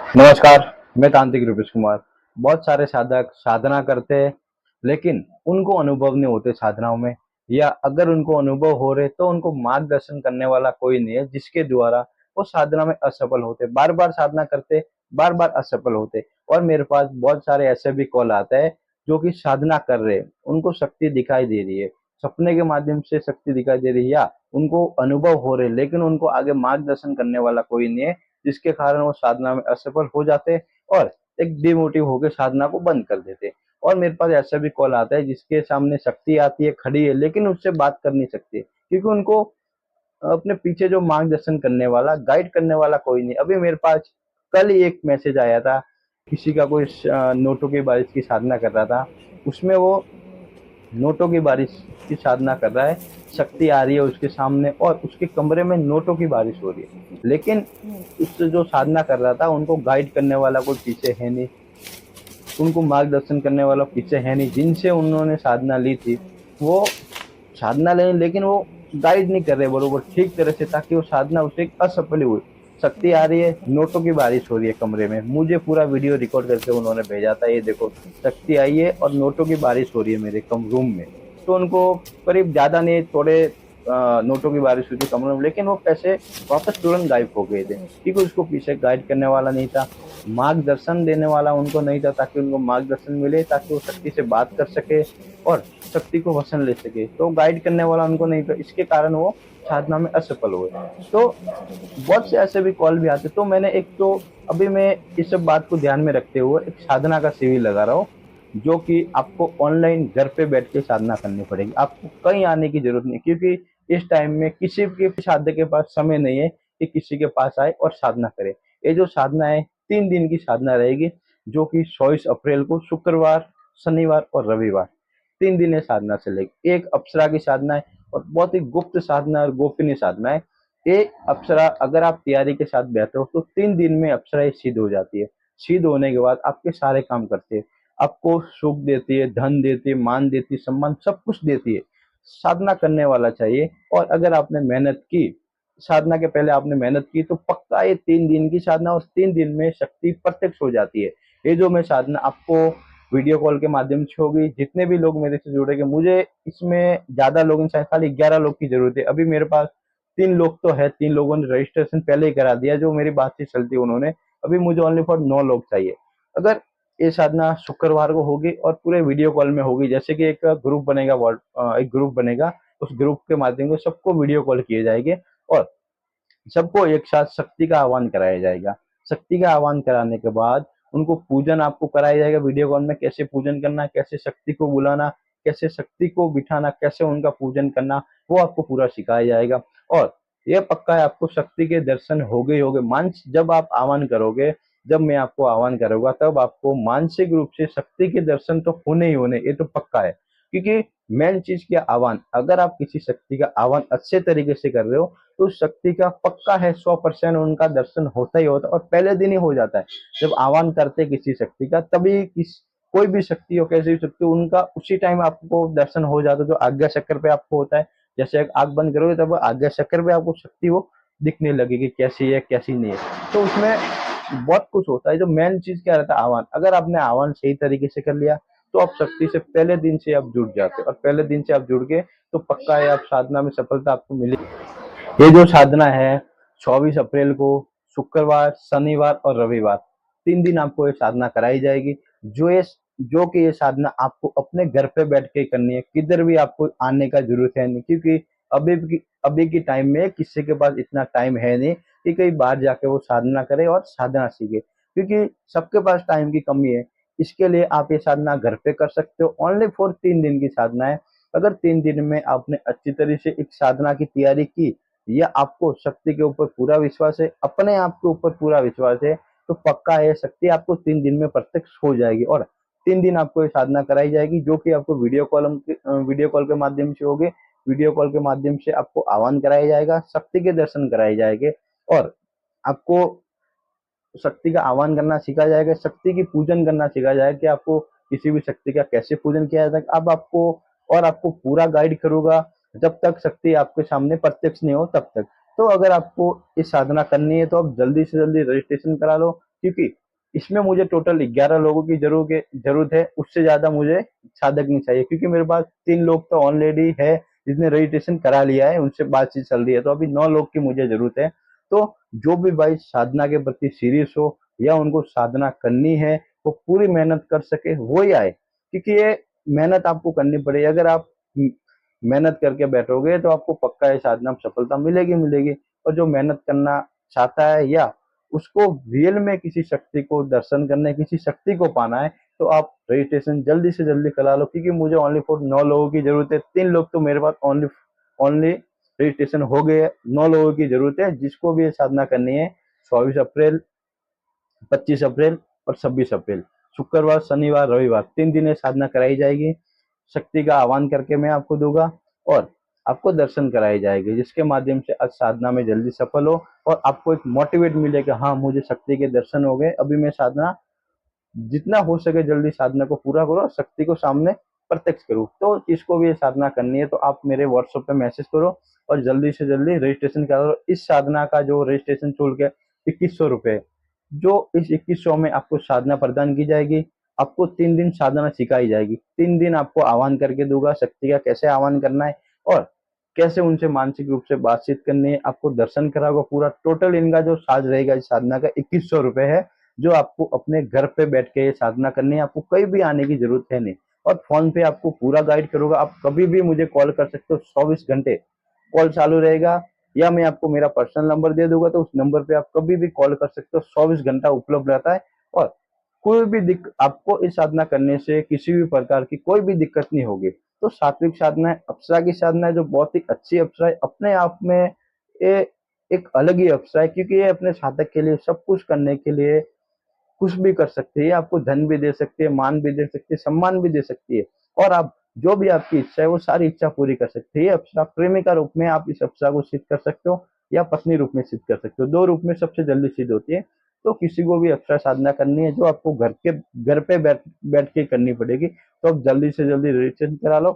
नमस्कार, मैं तांत्रिक रूपेश कुमार। बहुत सारे साधक साधना करते हैं, लेकिन उनको अनुभव नहीं होते साधनाओं में, या अगर उनको अनुभव हो रहे तो उनको मार्गदर्शन करने वाला कोई नहीं है, जिसके द्वारा वो साधना में असफल होते। बार-बार साधना करते, बार-बार असफल होते। और मेरे पास बहुत सारे ऐसे भी कॉल आते हैं जो कि साधना कर रहे हैं, उनको शक्ति दिखाई दे रही है, सपने के माध्यम से शक्ति दिखाई दे रही है, या उनको अनुभव हो रहे, लेकिन उनको आगे मार्गदर्शन करने वाला कोई नहीं है, जिसके कारण वो साधना में असफल हो जाते और एक डिमोटिव होकर साधना को बंद कर देते। और मेरे पास ऐसा भी कॉल आता है जिसके सामने शक्ति आती है, खड़ी है, लेकिन उससे बात कर नहीं सकते, क्योंकि उनको अपने पीछे जो मार्गदर्शन करने वाला, गाइड करने वाला कोई नहीं। अभी मेरे पास कल ही एक मैसेज आया था, किसी का कोई नोटों की बारिश की साधना कर रहा था। उसमें वो नोटों की बारिश की साधना कर रहा है, शक्ति आ रही है उसके सामने और उसके कमरे में नोटों की बारिश हो रही है, लेकिन उससे जो साधना कर रहा था उनको गाइड करने वाला कोई पीछे है नहीं, उनको मार्गदर्शन करने वाला पीछे है नहीं। जिनसे उन्होंने साधना ली थी, वो साधना लें, लेकिन वो गाइड नहीं कर रहे बरोबर ठीक तरह से, ताकि वो साधना उसे असफल हुई। शक्ति आ रही है, नोटों की बारिश हो रही है कमरे में, मुझे पूरा वीडियो रिकॉर्ड करके उन्होंने भेजा था, ये देखो शक्ति आई है और नोटों की बारिश हो रही है मेरे कम रूम में। तो उनको करीब ज्यादा नहीं, थोड़े नोटों की बारिश हुई थी कमरे में, लेकिन वो पैसे वापस तुरंत गायब हो गए थे, क्योंकि उसको पीछे गाइड करने वाला नहीं था, मार्गदर्शन देने वाला उनको नहीं था, ताकि उनको मार्गदर्शन मिले, ताकि वो शक्ति से बात कर सके और शक्ति को वसन ले सके। तो गाइड करने वाला उनको नहीं था, इसके कारण वो साधना में असफल हुए। तो बहुत से ऐसे भी कॉल भी आते, तो मैंने एक तो अभी मैं इस सब बात को ध्यान में रखते हुए एक साधना का शिविर लगा रहा हूँ, जो कि आपको ऑनलाइन घर पे बैठ के साधना करनी पड़ेगी, आपको कहीं आने की जरूरत नहीं, क्योंकि इस टाइम में किसी के साधक के पास समय नहीं है कि किसी के पास आए और साधना करे। ये जो साधना है 3 दिन की साधना रहेगी, जो कि 24 अप्रैल को शुक्रवार, शनिवार और रविवार 3 दिन ये साधना चलेगी। एक अप्सरा की साधना है और बहुत ही गुप्त साधना और गोपनीय साधना है। एक अप्सरा अगर आप तैयारी के साथ बैठे हो तो 3 दिन में अप्सरा ये सिद्ध हो जाती है। सिद्ध होने के बाद आपके सारे काम करते हैं, आपको सुख देती है, धन देती है, मान देती है, सम्मान सब कुछ देती है। साधना करने वाला चाहिए। और अगर आपने मेहनत की, साधना के पहले आपने मेहनत की, तो पक्का ये 3 दिन की साधना और 3 दिन में शक्ति प्रत्यक्ष हो जाती है। ये जो मैं साधना आपको वीडियो कॉल के माध्यम से होगी, जितने भी लोग मेरे से जुड़ेंगे, मुझे इसमें ज्यादा लोग नहीं चाहिए, खाली 11 लोग की जरूरत है। अभी मेरे पास 3 लोग तो है, 3 लोगों ने रजिस्ट्रेशन पहले ही करा दिया, जो मेरी बातचीत चलती है उन्होंने। अभी मुझे ओनली फॉर 9 लोग चाहिए। अगर ये साधना शुक्रवार को होगी और पूरे वीडियो कॉल में होगी, जैसे कि एक ग्रुप बनेगा, एक ग्रुप बनेगा, उस ग्रुप के माध्यम से सबको वीडियो कॉल किए जाएंगे और सबको एक साथ शक्ति का आह्वान कराया जाएगा। शक्ति का आह्वान कराने के बाद उनको पूजन आपको कराया जाएगा वीडियो कॉल में, कैसे पूजन करना, कैसे शक्ति को बुलाना, कैसे शक्ति को बिठाना, कैसे उनका पूजन करना, वो आपको पूरा सिखाया जाएगा। और ये पक्का है, आपको शक्ति के दर्शन होगे ही होगे। जब आप आह्वान करोगे, जब मैं आपको आह्वान करूंगा, तब आपको मानसिक रूप से शक्ति के दर्शन तो होने ही होने, ये तो पक्का है। क्योंकि मेन चीज क्या, आह्वान, अगर आप किसी शक्ति का आह्वान अच्छे तरीके से कर रहे हो, तो शक्ति का पक्का है 100% उनका दर्शन होता ही होता है, और पहले दिन ही हो जाता है। जब आह्वान करते किसी शक्ति का, तभी कोई भी शक्ति हो, कैसी भी शक्ति हो, उनका उसी टाइम आपको दर्शन हो जाता है, जो आज्ञा चक्र पे आपको होता है। जैसे आंख बंद करोगे तब आज्ञा चक्र पे आपको शक्ति वो दिखने लगेगी, कैसी है कैसी नहीं है। तो उसमें बहुत कुछ होता है। जो मेन चीज क्या रहता है, आह्वान। अगर आपने आह्वान सही तरीके से कर लिया, तो आप शक्ति से पहले दिन से आप जुड़ जाते हो, और पहले दिन से आप जुड़ गए तो पक्का है, आप साधना में सफलता आपको मिलेगी। ये जो साधना है 24 अप्रैल को शुक्रवार, शनिवार और रविवार 3 दिन आपको ये साधना कराई जाएगी। जो कि ये साधना आपको अपने घर पे बैठ के करनी है, किधर भी आपको आने का जरूरत है नहीं, क्योंकि अभी की टाइम में किसी के पास इतना टाइम है नहीं कि कहीं बाहर जाके वो साधना करे और साधना सीखे, क्योंकि सबके पास टाइम की कमी है। इसके लिए आप ये साधना घर पे कर सकते हो, ओनली फॉर 3 दिन की साधना है। अगर 3 दिन में आपने अच्छी तरह से एक साधना की तैयारी की, या आपको शक्ति के ऊपर पूरा विश्वास है, अपने आप के ऊपर पूरा विश्वास है, तो पक्का है, शक्ति आपको 3 दिन में प्रत्यक्ष हो जाएगी। और 3 दिन आपको ये साधना कराई जाएगी, जो कि आपको वीडियो कॉल के माध्यम से होगी। वीडियो कॉल के माध्यम से आपको आह्वान कराया जाएगा, शक्ति के दर्शन कराए जाएंगे, और आपको शक्ति का आह्वान करना सिखाया जाएगा, शक्ति की पूजन करना सिखाया जाएगा, कि आपको किसी भी शक्ति का कैसे पूजन किया जाता है। अब आपको, और आपको पूरा गाइड करूंगा, जब तक शक्ति आपके सामने प्रत्यक्ष नहीं हो तब तक। तो अगर आपको इस साधना करनी है, तो आप जल्दी से जल्दी रजिस्ट्रेशन करा लो। क्योंकि इसमें मुझे टोटल 11 लोगों की जरूरत है, उससे ज्यादा मुझे साधक नहीं चाहिए, क्योंकि मेरे पास 3 लोग तो ऑलरेडी है जिसने रजिस्ट्रेशन करा लिया है, उनसे बातचीत चल रही है, तो अभी 9 लोग की मुझे जरूरत है। तो जो भी भाई साधना के प्रति सीरियस हो या उनको साधना करनी है, वो पूरी मेहनत कर सके वो ही आए, क्योंकि ये मेहनत आपको करनी पड़ेगी। अगर आप मेहनत करके बैठोगे तो आपको पक्का है साधना में सफलता मिलेगी मिलेगी। और जो मेहनत करना चाहता है या उसको रियल में किसी शक्ति को दर्शन करने, किसी शक्ति को पाना है, तो आप रजिस्ट्रेशन जल्दी से जल्दी करा लो, क्योंकि मुझे ओनली फॉर 9 लोगों की जरूरत है। 3 लोग तो मेरे पास ओनली ओनली रजिस्ट्रेशन हो गए, 9 लोगों की जरूरत है जिसको भी ये साधना करनी है। 24 अप्रैल, 25 अप्रैल और 26 अप्रैल, शुक्रवार शनिवार रविवार 3 दिन ये साधना कराई जाएगी। शक्ति का आह्वान करके मैं आपको दूंगा और आपको दर्शन कराई जाएगी, जिसके माध्यम से आज साधना में जल्दी सफल हो और आपको एक मोटिवेट मिले कि हाँ मुझे शक्ति के दर्शन हो गए, अभी मैं साधना जितना हो सके जल्दी साधना को पूरा करो और शक्ति को सामने प्रत्यक्ष करो। तो जिसको भी ये साधना करनी है तो आप मेरे व्हाट्सएप पे मैसेज करो और जल्दी से जल्दी रजिस्ट्रेशन करो। इस साधना का जो रजिस्ट्रेशन शुल्क है 2100 रुपये, जो इस 2100 में आपको साधना प्रदान की जाएगी। आपको 3 दिन साधना सिखाई जाएगी, 3 दिन आपको आह्वान करके दूंगा शक्ति का कैसे आह्वान करना है और कैसे उनसे मानसिक रूप से बातचीत करनी है, आपको दर्शन कराओगे पूरा। टोटल इनका जो चार्ज रहेगा इस साधना का 2100 रुपये है, जो आपको अपने घर पे बैठ के ये साधना करनी है, आपको कहीं भी आने की जरूरत है नहीं। और फोन पे आपको पूरा गाइड करूंगा, आप कभी भी मुझे कॉल कर सकते हो, 24 घंटे कॉल चालू रहेगा, या मैं आपको मेरा पर्सनल नंबर दे दूंगा तो उस नंबर पे आप कभी भी कॉल कर सकते हो, 24 घंटा उपलब्ध रहता है। और कोई भी आपको इस साधना करने से किसी भी प्रकार की कोई भी दिक्कत नहीं होगी। तो सात्विक साधना है, अप्सरा की साधना है, जो बहुत ही अच्छी अप्सरा है अपने आप में, ये एक अलग ही अप्सरा है, क्योंकि ये अपने साधक के लिए सब कुछ करने के लिए कुछ भी कर सकती है, आपको धन भी दे सकती है, मान भी दे सकती है, सम्मान भी दे सकती है, और आप जो भी आपकी इच्छा है वो सारी इच्छा पूरी कर सकती है। अप्सरा प्रेमिका रूप में आप इस अप्सरा को सिद्ध कर सकते हो या पत्नी रूप में सिद्ध कर सकते हो, 2 रूप में सबसे जल्दी सिद्ध होती है। तो किसी को भी अप्सरा साधना करनी है जो आपको घर पे बैठ बैठ के करनी पड़ेगी, तो आप जल्दी से जल्दी रजिस्ट्रेशन करा लो